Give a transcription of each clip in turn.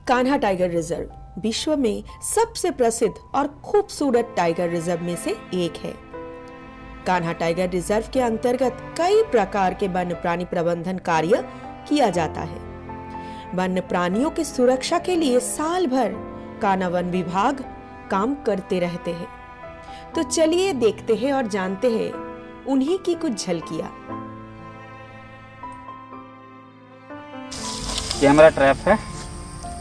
Kanha tiger reserve विश्व में सबसे प्रसिद्ध और खूबसूरत टाइगर रिजर्व में से एक है। कान्हा टाइगर रिजर्व के अंतर्गत कई प्रकार के वन्य प्राणी प्रबंधन कार्य किया जाता है। वन्य प्राणियों की सुरक्षा के लिए साल भर कान्हा वन विभाग काम करते रहते हैं। तो चलिए देखते हैं और जानते हैं उन्हीं की कुछ झलकियां। कैमरा ट्रैप है।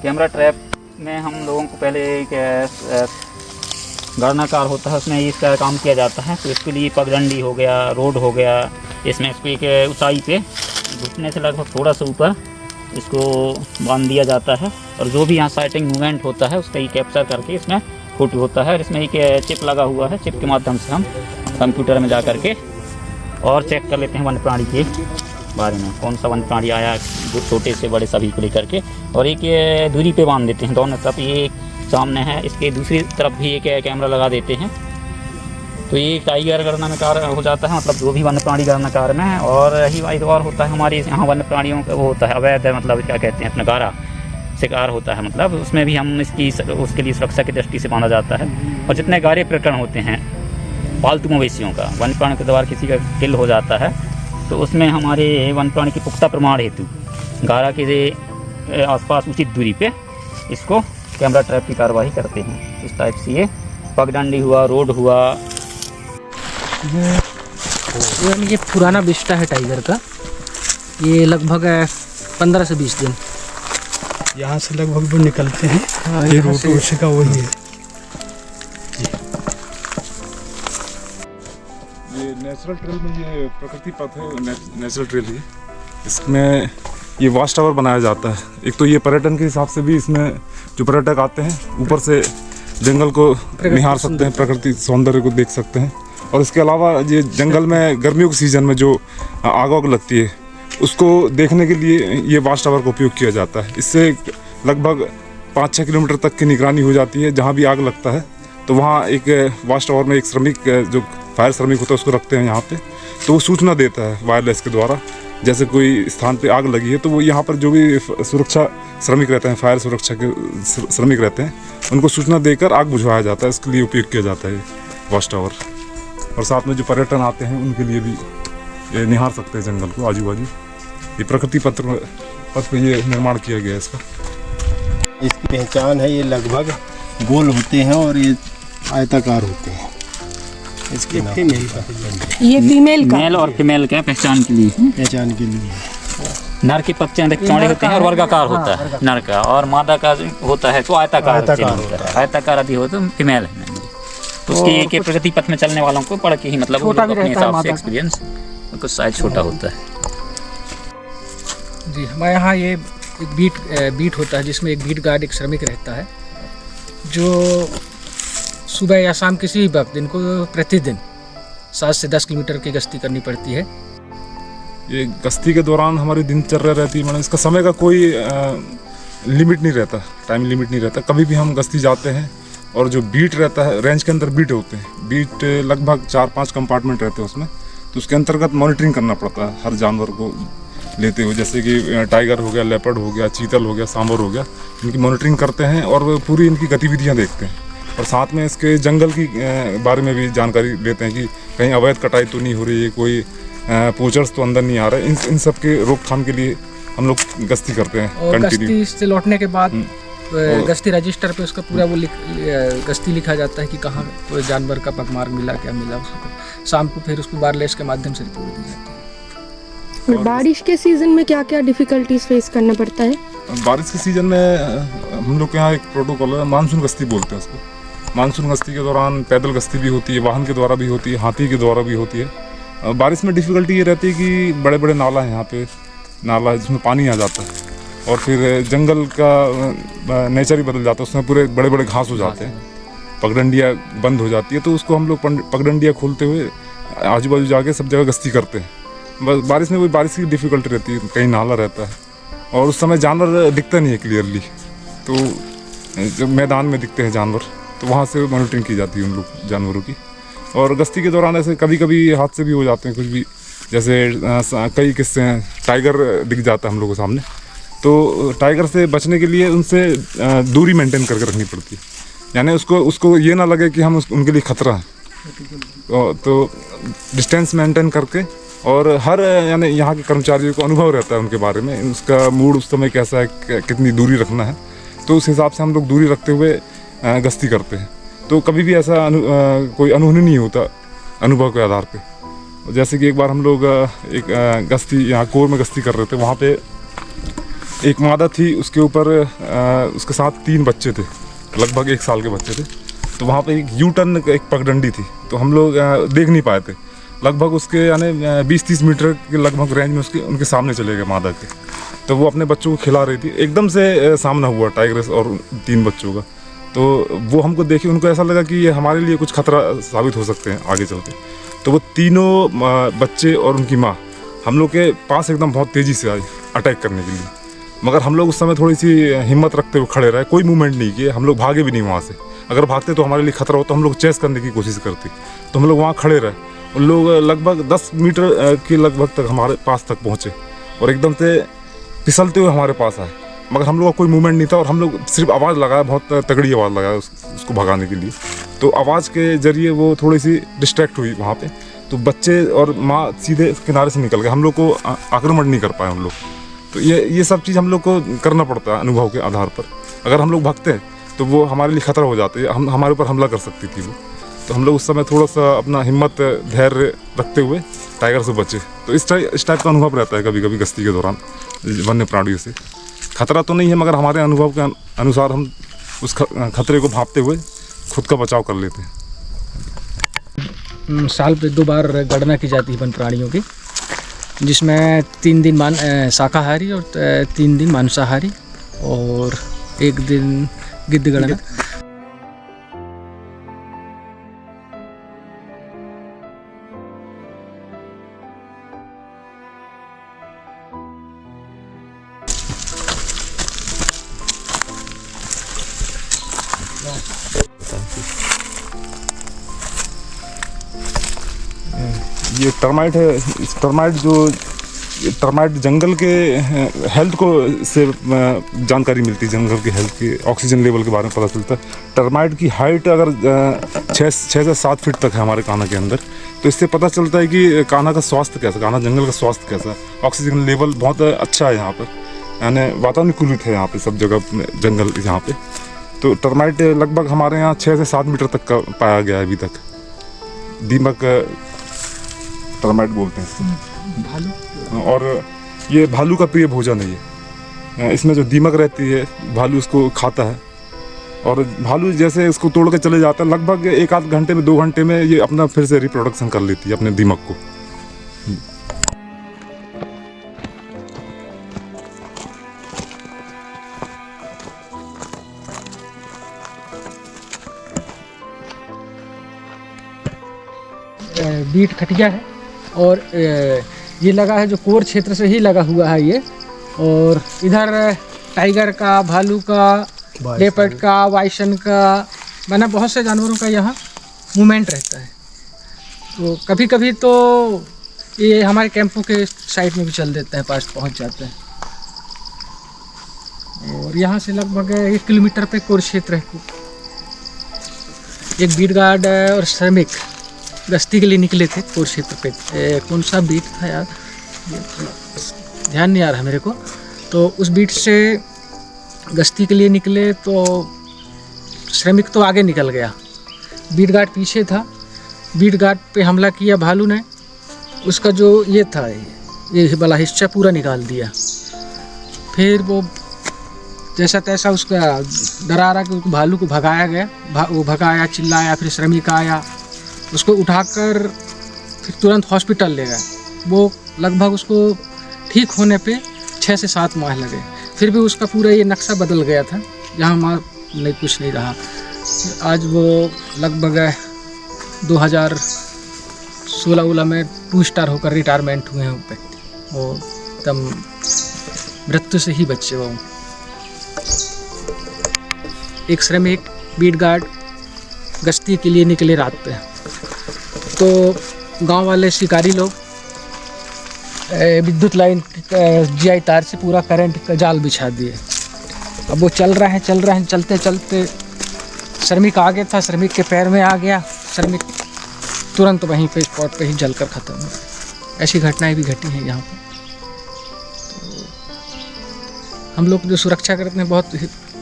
कैमरा ट्रैप में हम लोगों को पहले एक गार्डनाकार होता है, उसमें इसका काम किया जाता है। तो इसके लिए पगडंडी हो गया, रोड हो गया, इसमें इसको एक ऊंचाई पे घुटने से लगभग थोड़ा सा ऊपर इसको बांध दिया जाता है। और जो भी यहाँ साइटिंग मूवमेंट होता है उसका ये कैप्चर करके इसमें फोटो होता है। और इसमें एक चिप लगा हुआ है। चिप के माध्यम से हम कंप्यूटर में जा करके और चेक कर लेते हैं वन्य प्राणी के बारे में, कौन सा वन्य प्राणी आया, छोटे से बड़े सभी को लेकर के। और एक ये दूरी पे बांध देते हैं दोनों तरफ। ये सामने है, इसके दूसरी तरफ भी एक कैमरा लगा देते हैं। तो ये टाइगर गणनाकार हो जाता है, मतलब जो भी वन्य प्राणी गणनाकार में है। और एक और होता है हमारे यहाँ वन्य प्राणियों का वो होता है अवैध, मतलब क्या कहते हैं अपना गारा शिकार होता है, मतलब उसमें भी हम उसके लिए सुरक्षा की दृष्टि से बांधा जाता है। और जितने गारे प्रकरण होते हैं पालतू मवेशियों का, वन्य प्राणी के द्वारा किसी का किल हो जाता है, तो उसमें हमारे वन्य प्राणी के पुख्ता प्रमाण हेतु गारा के आसपास उचित दूरी पे इसको कैमरा ट्रैप की कार्रवाई करते हैं। इस टाइप से ये पगडंडी हुआ, रोड हुआ। ये पुराना विस्टा है टाइगर का। ये लगभग 15 से 20 दिन यहाँ से लगभग वो निकलते हैं। हाँ, ये रूट उसी का वही है। ये नेचुरल ट्रेल में ये प्रकृति पथ है, नेचुरल ट्रेल ही। इसमें ये वॉच टावर बनाया जाता है। एक तो ये पर्यटन के हिसाब से भी इसमें जो पर्यटक आते हैं ऊपर से जंगल को निहार सकते हैं, प्रकृति सौंदर्य को देख सकते हैं। और इसके अलावा ये जंगल में गर्मियों के सीजन में जो आग वाग लगती है उसको देखने के लिए ये वॉच टावर का उपयोग किया जाता है। इससे लगभग 5-6 किलोमीटर तक की निगरानी हो जाती है। जहाँ भी आग लगता है तो वहाँ एक वॉच टावर में एक श्रमिक, जो फायर श्रमिक होता है, उसको रखते हैं यहाँ पे। तो वो सूचना देता है वायरलेस के द्वारा, जैसे कोई स्थान पे आग लगी है तो वो यहाँ पर जो भी सुरक्षा श्रमिक रहते हैं, फायर सुरक्षा के श्रमिक रहते हैं, उनको सूचना देकर आग बुझवाया जाता है। इसके लिए उपयोग किया जाता है वॉच टावर। और साथ में जो पर्यटन आते हैं उनके लिए भी ये निहार सकते हैं जंगल को, आजू बाजू। ये प्रकृति पथ पे ये निर्माण किया गया है इसका। इसकी पहचान है, ये लगभग गोल होते हैं और ये आयताकार होते हैं। इसके ये फीमेल का, मेल और फीमेल के पहचान के लिए नर के पत्ते चौड़े होते हैं और वर्गाकार होता है नर का, और मादा का होता है तो आयताकार होता है। आयताकार आदि हो तो फीमेल है। तो उसकी एक प्रगति पथ में चलने वालों को पढ़ के ही, मतलब अपने हिसाब से एक्सपीरियंस कुछ साइज छोटा होता है। जी, हमारे यहाँ ये एक बीट होता है जिसमें एक बीट गार्ड, एक श्रमिक रहता है, जो सुबह या शाम किसी भी वक्त इनको प्रतिदिन 7 से 10 किलोमीटर की गश्ती करनी पड़ती है। ये गश्ती के दौरान हमारी दिनचर्या रहती है, मतलब इसका समय का कोई लिमिट नहीं रहता, टाइम लिमिट नहीं रहता। कभी भी हम गश्ती जाते हैं। और जो बीट रहता है, रेंज के अंदर बीट होते हैं। बीट लगभग 4-5 कंपार्टमेंट रहते हैं उसमें। तो उसके अंतर्गत मॉनिटरिंग करना पड़ता है हर जानवर को लेते हुए, जैसे कि टाइगर हो गया, लेपर्ड हो गया, चीतल हो गया, सांबर हो गया। इनकी मॉनिटरिंग करते हैं और पूरी इनकी गतिविधियाँ देखते हैं। और साथ में इसके जंगल की बारे में भी जानकारी लेते हैं कि कहीं अवैध कटाई तो नहीं हो रही है, कोई पोचर्स तो अंदर नहीं आ रहे। इन सब के रोकथाम के लिए हम लोग गश्ती करते हैं। और गश्ती से लौटने के बाद गश्ती रजिस्टर पे उसका पूरा वो गश्ती लिखा जाता है कि कहाँ कोई जानवर का पगमार्ग मिला, क्या मिला। उसको शाम को फिर उसको वायरलेस के माध्यम से रिपोर्ट दी जाती है। और बारिश के सीजन में क्या क्या डिफिकल्टीज फेस करना पड़ता है? बारिश के सीजन में हम लोग के यहाँ एक प्रोटोकॉल है, मानसून गश्ती बोलते हैं उसको। मानसून गश्ती के दौरान पैदल गश्ती भी होती है, वाहन के द्वारा भी होती है, हाथी के द्वारा भी होती है। बारिश में डिफ़िकल्टी ये रहती है कि बड़े बड़े नाला हैं यहाँ पे, नाला जिसमें पानी आ जाता है। और फिर जंगल का नेचर ही बदल जाता है, उसमें पूरे बड़े बड़े घास हो जाते हैं, पगडंडियाँ बंद हो जाती है। तो उसको हम लोग पगडंडियाँ खोलते हुए आजू बाजू जाके सब जगह गश्ती करते हैं। बस बारिश में वही बारिश की डिफ़िकल्टी रहती है, कहीं नाला रहता है और उस समय जानवर दिखता नहीं है क्लियरली। तो जब मैदान में दिखते हैं जानवर तो वहाँ से मॉनिटरिंग की जाती है उन लोग जानवरों की। और गश्ती के दौरान ऐसे कभी कभी हादसे भी हो जाते हैं कुछ भी, जैसे कई किस्से हैं, टाइगर दिख जाता है हम लोगों के सामने तो टाइगर से बचने के लिए उनसे दूरी मेंटेन करके रखनी पड़ती है, यानी उसको ये ना लगे कि हम उनके लिए खतरा है। तो डिस्टेंस मेंटेन करके, और हर यानी यहाँ के कर्मचारियों को अनुभव रहता है उनके बारे में, उसका मूड उस समय कैसा है, कितनी दूरी रखना है, तो उस हिसाब से हम लोग दूरी रखते हुए गश्ती करते हैं। तो कभी भी ऐसा कोई अनहोनी नहीं होता अनुभव के आधार पे। जैसे कि एक बार हम लोग एक गश्ती यहाँ कोर में गश्ती कर रहे थे, वहाँ पे एक मादा थी, उसके ऊपर उसके साथ 3 बच्चे थे, लगभग 1 साल के बच्चे थे। तो वहाँ पे एक यू टर्न एक पगडंडी थी, तो हम लोग देख नहीं पाए थे। लगभग उसके यानी 20-30 मीटर के लगभग रेंज में उनके सामने चले गए मादा के। तो वो अपने बच्चों को खिला रही थी, एकदम से सामना हुआ टाइग्रेस और 3 बच्चों का। तो वो हमको देखे, उनको ऐसा लगा कि ये हमारे लिए कुछ खतरा साबित हो सकते हैं आगे चल के। तो वो तीनों बच्चे और उनकी माँ हम लोग के पास एकदम बहुत तेज़ी से आई अटैक करने के लिए, मगर हम लोग उस समय थोड़ी सी हिम्मत रखते हुए खड़े रहे, कोई मूवमेंट नहीं किए, हम लोग भागे भी नहीं वहाँ से। अगर भागते तो हमारे लिए खतरा हो, तो हम लोग चेस करने की कोशिश करते, तो हम लोग वहाँ खड़े रहे। उन लोग लगभग 10 मीटर के लगभग तक हमारे पास तक पहुँचे और एकदम से फिसलते हुए हमारे पास आए, मगर हम लोग का कोई मूवमेंट नहीं था, और हम लोग सिर्फ आवाज़ लगाया, बहुत तगड़ी आवाज़ लगाया उसको भगाने के लिए। तो आवाज़ के ज़रिए वो थोड़ी सी डिस्ट्रैक्ट हुई वहाँ पे, तो बच्चे और माँ सीधे किनारे से निकल गए, हम लोग को आक्रमण नहीं कर पाए हम लोग। तो ये सब चीज़ हम लोग को करना पड़ता है अनुभव के आधार पर। अगर हम लोग भागते हैं तो वो हमारे लिए खतरा हो जाते हैं, हमारे ऊपर हमला कर सकती थी वो। तो हम लोग उस समय थोड़ा सा अपना हिम्मत धैर्य रखते हुए टाइगर से बचे। तो इस टाइप का अनुभव रहता है कभी कभी गश्ती के दौरान वन्य प्राणियों से। खतरा तो नहीं है, मगर हमारे अनुभव के अनुसार हम उस खतरे को भांपते हुए खुद का बचाव कर लेते हैं। साल पे 2 बार गणना की जाती है वन प्राणियों की, जिसमें 3 दिन शाकाहारी और 3 दिन मांसाहारी और 1 दिन गिद्ध गणना। ये टर्माइट है, टर्माइट जंगल के हेल्थ को से जानकारी मिलती है, जंगल के हेल्थ के ऑक्सीजन लेवल के बारे में पता चलता है। टर्माइट की हाइट अगर 6 से 7 फीट तक है हमारे कान्हा के अंदर, तो इससे पता चलता है कि कान्हा का स्वास्थ्य कैसा, कान्हा जंगल का स्वास्थ्य कैसा है। ऑक्सीजन लेवल बहुत अच्छा है यहाँ पर, यानी वातानुकूलित है यहाँ पे सब जगह जंगल यहाँ पे। तो टर्माइट लगभग हमारे यहाँ 6 से 7 मीटर तक का पाया गया है अभी तक। दीमक टर्माइट बोलते हैं भालू, और ये भालू का प्रिय भोजन है ये। इसमें जो दीमक रहती है भालू उसको खाता है, और भालू जैसे इसको तोड़ के चले जाता है, लगभग 1-8 घंटे में 2 घंटे में ये अपना फिर से रिप्रोडक्शन कर लेती है अपने दीमक को। बीट खटिया है, और ये लगा है जो कोर क्षेत्र से ही लगा हुआ है ये। और इधर टाइगर का, भालू का, लेपर्ड का, वाइसन का, माना बहुत से जानवरों का यहाँ मूवमेंट रहता है। तो कभी कभी तो ये हमारे कैंपों के साइड में भी चल देते हैं, पास पहुँच जाते हैं। और यहाँ से लगभग 1 किलोमीटर पे कोर क्षेत्र है। एक बीट गार्ड और श्रमिक गश्ती के लिए निकले थे कोर क्षेत्र पे। कौन सा बीट था यार, ध्यान नहीं आ रहा मेरे को। तो उस बीट से गश्ती के लिए निकले, तो श्रमिक तो आगे निकल गया, बीट गार्ड पीछे था। बीट गार्ड पे हमला किया भालू ने, उसका जो ये था ये वाला हिस्सा पूरा निकाल दिया। फिर वो जैसा तैसा उसका डरा रहा कि भालू को भगाया गया, वो भगाया, चिल्लाया, फिर श्रमिक आया, उसको उठाकर फिर तुरंत हॉस्पिटल ले गए। वो लगभग उसको ठीक होने पे 6 से 7 माह लगे। फिर भी उसका पूरा ये नक्शा बदल गया था, यहाँ वहाँ नहीं कुछ नहीं रहा। आज वो लगभग 2016 में 2 स्टार होकर रिटायरमेंट हुए हैं व्यक्ति। वो एकदम मृत्यु से ही बचे वो। एक श्रमिक बीट गार्ड गश्ती के लिए निकले रात पे, तो गांव वाले शिकारी लोग विद्युत लाइन जीआई तार से पूरा करंट का जाल बिछा दिए। अब वो चल रहे हैं, चलते चलते श्रमिक आगे था, श्रमिक के पैर में आ गया, श्रमिक तुरंत वहीं पे स्पॉट पे ही जलकर ख़त्म हो गया। ऐसी घटनाएं भी घटी हैं यहाँ पर। तो हम लोग जो सुरक्षा करते हैं बहुत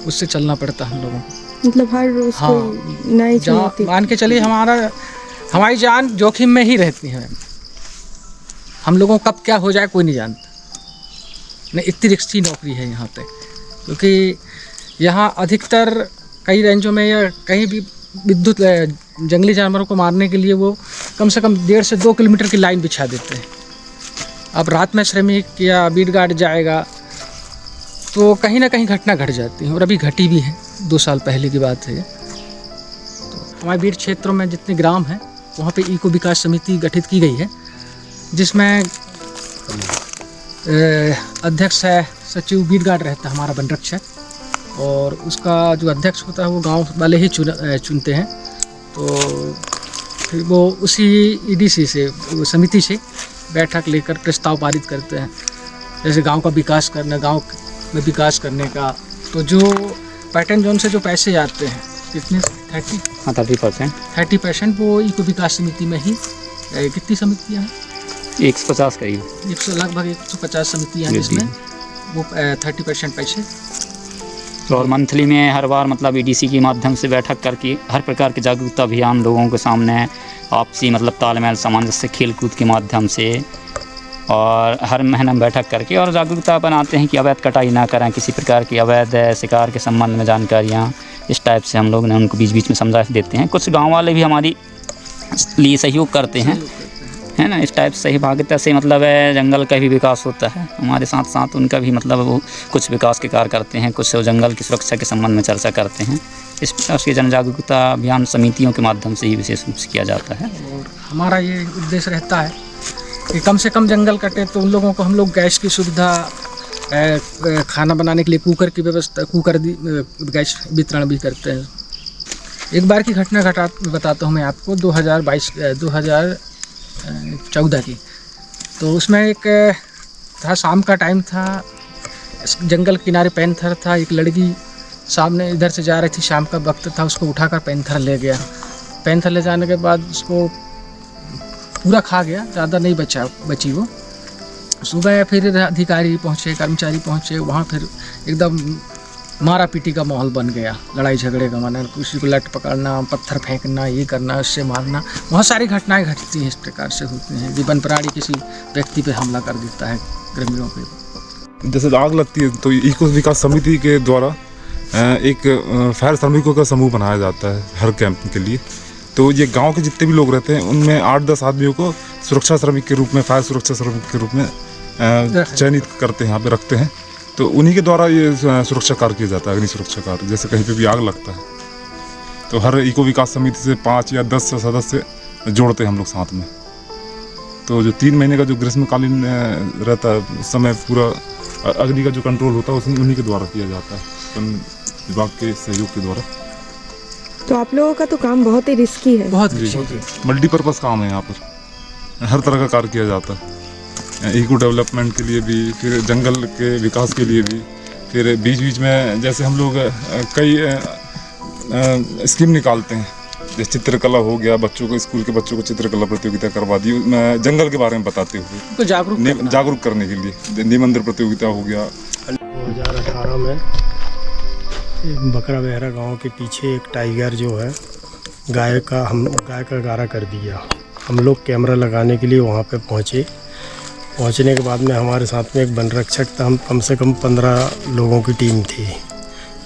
उससे चलना पड़ता है हम लोगों को। मतलब हर रोज हाँ, कोई नई जहाँ चुनौती। मान के चलिए हमारी जान जोखिम में ही रहती है। हम लोगों को कब क्या हो जाए कोई नहीं जानता। नहीं, इतनी रिस्की नौकरी है यहाँ पे, क्योंकि यहाँ अधिकतर कई रेंजों में या कहीं भी विद्युत जंगली जानवरों को मारने के लिए वो कम से कम 1.5 से 2 किलोमीटर की लाइन बिछा देते हैं। अब रात में श्रमिक या बीट गार्ड जाएगा तो कहीं ना कहीं घटना घट जाती है, और अभी घटी भी है। 2 साल पहले की बात है। तो हमारे बीट क्षेत्रों में जितने ग्राम हैं वहाँ पे इको विकास समिति गठित की गई है, जिसमें अध्यक्ष है सचिव बीट गार्ड रहता है हमारा वनरक्षक, और उसका जो अध्यक्ष होता है वो गांव वाले ही चुनते हैं। तो फिर वो उसी ईडीसी से समिति से बैठक लेकर प्रस्ताव पारित करते हैं, जैसे गांव का विकास करना, गांव में विकास करने का। तो जो पैटर्न जोन से जो पैसे आते हैं कितने 30% वो इको विकास समिति में ही कितनी समितियाँ हैं 150 करीब, लगभग 150 समितियाँ हैं, जिसमें वो 30% पैसे। और मंथली में हर बार मतलब ईडीसी के माध्यम से बैठक करके हर प्रकार के जागरूकता अभियान लोगों के सामने आपसी मतलब तालमेल सामंजस्य खेल कूद के माध्यम से, और हर महीने में बैठक करके और जागरूकता बनाते हैं कि अवैध कटाई ना करें, किसी प्रकार की अवैध शिकार के संबंध में जानकारियाँ इस टाइप से हम लोग ने उनको बीच बीच में समझा देते हैं। कुछ गाँव वाले भी हमारी लिए सहयोग करते हैं, है ना। इस टाइप से सहभागिता से मतलब है जंगल का भी विकास होता है, हमारे साथ साथ उनका भी मतलब वो कुछ विकास के कार्य करते हैं, कुछ जंगल की सुरक्षा के संबंध में चर्चा करते हैं। इस प्रकार से जन जागरूकता अभियान समितियों के माध्यम से ही विशेष रूप से किया जाता है। और हमारा ये उद्देश्य रहता है कि कम से कम जंगल कटे, तो उन लोगों को हम लोग गैस की सुविधा, खाना बनाने के लिए कुकर की व्यवस्था, गैस वितरण भी करते हैं। एक बार की घटना बताता हूँ मैं आपको, 2014 की। तो उसमें एक था, शाम का टाइम था, जंगल किनारे पैंथर था। एक लड़की सामने इधर से जा रही थी, शाम का वक्त था, उसको उठाकर पैंथर ले गया। पैंथर ले जाने के बाद उसको पूरा खा गया, ज़्यादा नहीं बची वो। सुबह फिर अधिकारी पहुँचे, कर्मचारी पहुँचे, वहाँ फिर एकदम मारा पीटी का माहौल बन गया, लड़ाई झगड़े का, माना किसी को लट पकड़ना, पत्थर फेंकना, ये करना, उससे मारना, बहुत सारी घटनाएं घटती हैं। इस प्रकार से होती हैं कि वन प्राणी किसी व्यक्ति पे हमला कर देता है, ग्रामीणों पे। जैसे आग लगती है तो इको विकास समिति के द्वारा एक फायर श्रमिकों का समूह बनाया जाता है हर कैंप के लिए। तो ये गांव के जितने भी लोग रहते हैं उनमें 8-10 आदमियों को सुरक्षा श्रमिक के रूप में, फायर सुरक्षा श्रमिक के रूप में चयनित करते हैं, यहाँ पे रखते हैं। तो उन्हीं के द्वारा ये सुरक्षा कार्य किया जाता है, अग्नि सुरक्षा कार्य। जैसे कहीं पे भी आग लगता है तो हर इको विकास समिति से 5 या 10 सदस्य जोड़ते हैं हम लोग साथ में। तो जो 3 महीने का जो ग्रीष्मकालीन रहता है उस समय पूरा अग्नि का जो कंट्रोल होता है उन्हीं के द्वारा किया जाता है, वन विभाग के सहयोग के द्वारा। तो आप लोगों का तो काम बहुत ही रिस्की है। बहुत मल्टीपर्पज़ काम है यहाँ पर, हर तरह का कार्य किया जाता है। इको डेवलपमेंट के लिए भी, फिर जंगल के विकास के लिए भी, फिर बीच बीच में जैसे हम लोग कई स्कीम निकालते हैं। जैसे चित्रकला हो गया, बच्चों को, स्कूल के बच्चों को चित्रकला प्रतियोगिता करवा दी, जंगल के बारे में बताते हुए जागरूक करने के लिए। निबंध प्रतियोगिता हो गया। 2018 में बकरा बहरा गांव के पीछे एक टाइगर जो है गाय का गारा कर दिया। हम लोग कैमरा लगाने के लिए वहाँ पे पहुँचने के बाद में हमारे साथ में एक वन रक्षक था। हम कम से कम 15 लोगों की टीम थी।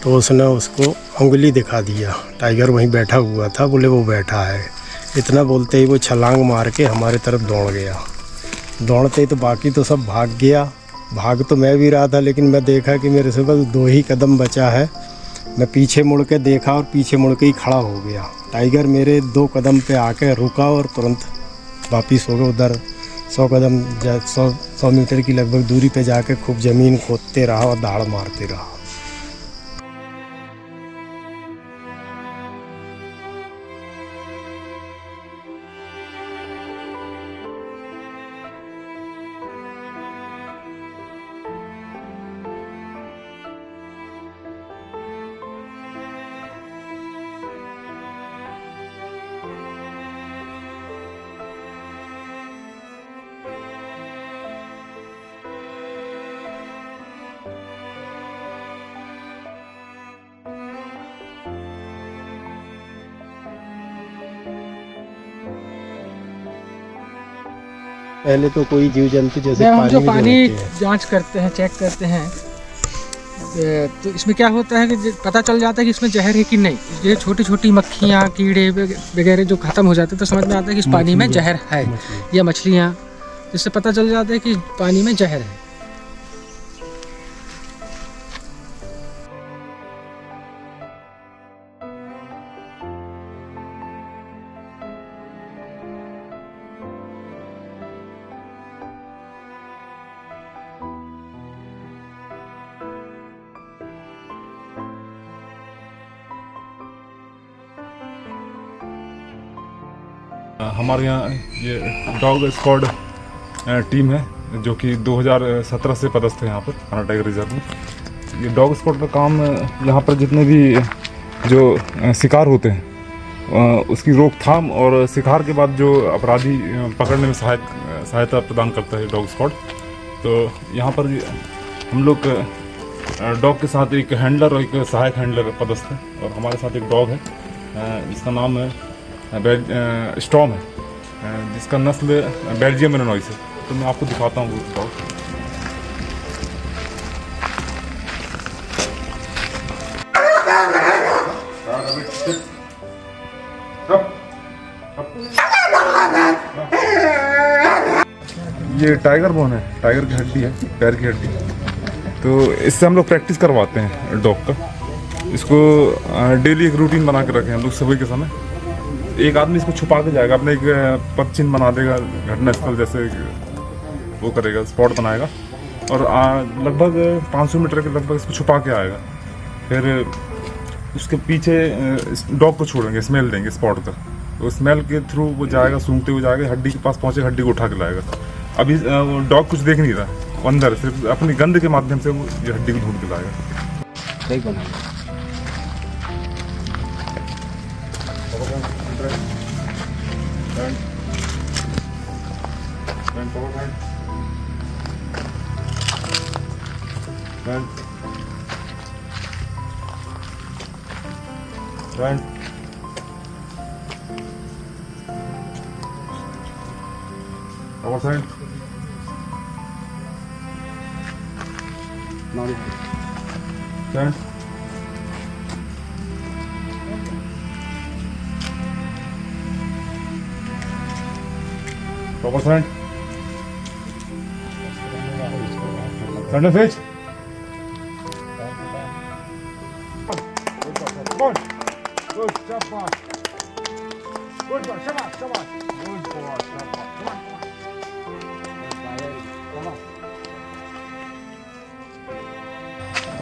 तो उसने उसको उंगली दिखा दिया, टाइगर वहीं बैठा हुआ था, बोले वो बैठा है। इतना बोलते ही वो छलांग मार के हमारे तरफ दौड़ गया। दौड़ते ही तो बाकी तो सब भाग गया। भाग तो मैं भी रहा था, लेकिन मैं देखा कि मेरे से बस 2 ही कदम बचा है। मैं पीछे मुड़ के देखा और पीछे मुड़ के ही खड़ा हो गया। टाइगर मेरे 2 कदम पे आके रुका और तुरंत वापिस हो गया। उधर 100 मीटर की लगभग दूरी पे जाके खूब ज़मीन खोदते रहा और दाड़ मारते रहा। पहले तो कोई जीव जंतु जैसे हम जो में पानी रहते हैं। जांच करते हैं, चेक करते हैं, तो इसमें क्या होता है कि पता चल जाता है कि इसमें जहर है कि नहीं। ये छोटी छोटी मक्खियाँ, कीड़े वगैरह जो खत्म हो जाते हैं तो समझ में आता है कि इस पानी में जहर है, या मछलियाँ, इससे पता चल जाता है कि पानी में जहर है। हमारे यहाँ ये डॉग स्क्वाड टीम है जो कि 2017 से पदस्थ है यहाँ पर कान्हा टाइगर रिजर्व में। ये डॉग स्क्वाड का काम यहाँ पर जितने भी जो शिकार होते हैं उसकी रोकथाम और शिकार के बाद जो अपराधी पकड़ने में सहायता प्रदान करता है डॉग स्क्वाड। तो यहाँ पर हम लोग डॉग के साथ एक हैंडलर और एक सहायक हैंडलर पदस्थ है, और हमारे साथ एक डॉग है जिसका नाम स्टॉर्म है, जिसका नस्ल बेल्जियम इलिनॉइस है। तो मैं आपको दिखाता हूँ वो डॉग। ये टाइगर बोन है, टाइगर की हड्डी है, पैर की हड्डी। तो इससे हम लोग प्रैक्टिस करवाते हैं डॉग का। इसको डेली एक रूटीन बना के रखे हैं हम लोग सुबह के समय। एक आदमी इसको छुपा के जाएगा, अपने एक पद चिन्ह बना देगा, घटना स्थल जैसे वो करेगा, स्पॉट बनाएगा, और लगभग 500 मीटर के लगभग इसको छुपा के आएगा। फिर उसके पीछे डॉग को छोड़ेंगे, स्मेल देंगे स्पॉट का, तो स्मेल के थ्रू वो जाएगा, सूंघते हुए जाएगा, हड्डी के पास पहुँचे, हड्डी को उठा के लाएगा। अभी डॉग कुछ देख नहीं रहा, अंदर सिर्फ अपनी गंध के माध्यम से वो ये हड्डी को ढूंढ के लाएगा। सही बनाएगा।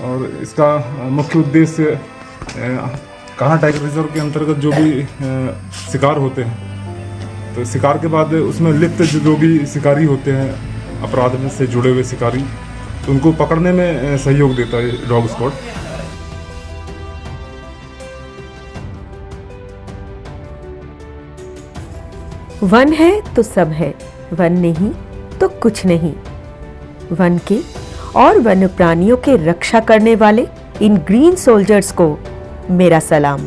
और इसका मुख्य उद्देश्य कान्हा टाइगर रिजर्व के अंतर्गत जो भी शिकार होते हैं, तो शिकार के बाद उसमें लिप्त जो भी शिकारी होते हैं, अपराध में से जुड़े हुए शिकारी, तो उनको पकड़ने में सहयोग देता है डॉग स्क्वाड। वन है तो सब है, वन नहीं तो कुछ नहीं। वन के और वन्य प्राणियों के रक्षा करने वाले इन ग्रीन सोल्जर्स को मेरा सलाम।